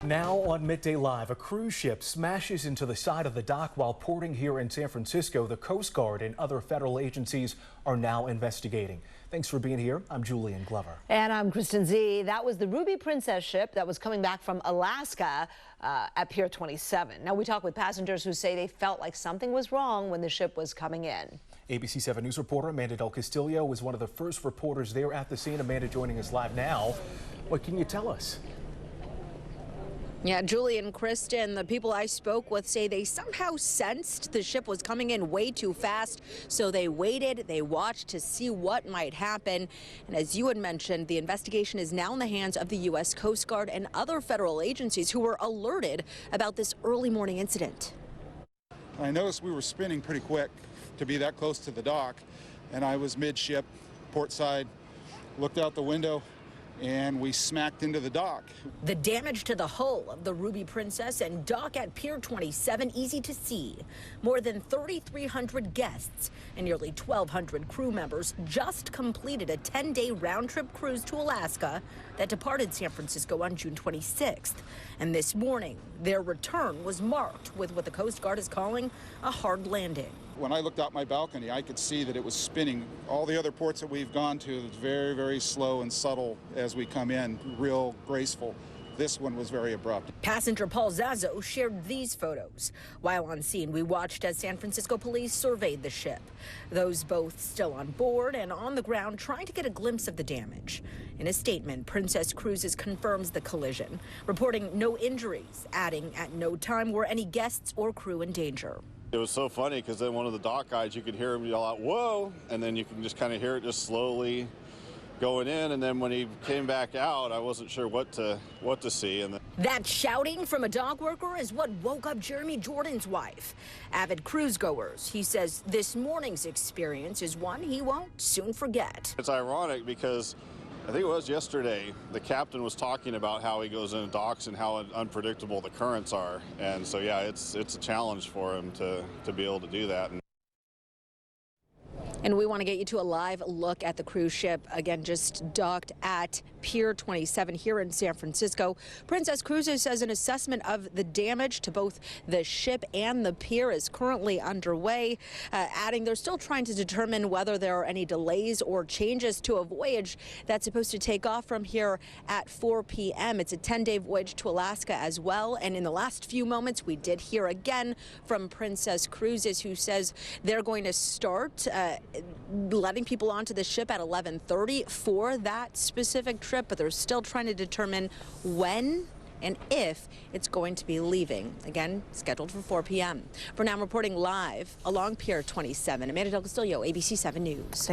Now on Midday Live, a cruise ship smashes into the side of the dock while porting here in San Francisco. The Coast Guard and other federal agencies are now investigating. Thanks for being here. I'm Julian Glover. And I'm Kristen Z. That was the Ruby Princess ship that was coming back from Alaska at Pier 27. Now we talk with passengers who say they felt like something was wrong when the ship was coming in. ABC 7 News reporter Amanda Del Castillo was one of the first reporters there at the scene. Amanda joining us live now. What can you tell us? Yeah, Julie and Kristen, the people I spoke with say they somehow sensed the ship was coming in way too fast, so they waited, they watched to see what might happen. And as you had mentioned, the investigation is now in the hands of the U.S. Coast Guard and other federal agencies who were alerted about this early morning incident. I noticed we were spinning pretty quick to be that close to the dock, and I was midship, port side, looked out the window, and we smacked into the dock. The damage to the hull of the Ruby Princess and dock at Pier 27 easy to see. More than 3,300 guests and nearly 1,200 crew members just completed a 10-day round-trip cruise to Alaska that departed San Francisco on June 26th. And this morning, their return was marked with what the Coast Guard is calling a hard landing. When I looked out my balcony, I could see that it was spinning. All the other ports that we've gone to, it's very, very slow and subtle as we come in, real graceful. This one was very abrupt. Passenger Paul ZASSO shared these photos. While on scene, we watched as San Francisco police surveyed the ship. Those both still on board and on the ground trying to get a glimpse of the damage. In a statement, Princess Cruises confirms the collision, reporting no injuries, adding at no time were any guests or crew in danger. It was so funny because then one of the dock guys, you could hear him yell out, "Whoa!" And then you can just kind of hear it just slowly going in. And then when he came back out, I wasn't sure what to see. And that shouting from a dock worker is what woke up Jeremy Jordan's wife. Avid cruise goers, he says this morning's experience is one he won't soon forget. It's ironic because I think it was yesterday, the captain was talking about how he goes into docks and how unpredictable the currents are. And so, yeah, it's a challenge for him to be able to do that. And we want to get you to a live look at the cruise ship, again, just docked at Pier 27 here in San Francisco. Princess Cruises says an assessment of the damage to both the ship and the pier is currently underway, adding they're still trying to determine whether there are any delays or changes to a voyage that's supposed to take off from here at 4 p.m. It's a 10-day voyage to Alaska as well. And in the last few moments, we did hear again from Princess Cruises, who says they're going to start letting people onto the ship at 11:30 for that specific trip, but they're still trying to determine when and if it's going to be leaving. Again, scheduled for 4 p.m. For now, I'm reporting live along Pier 27. Amanda Del Castillo, ABC 7 News.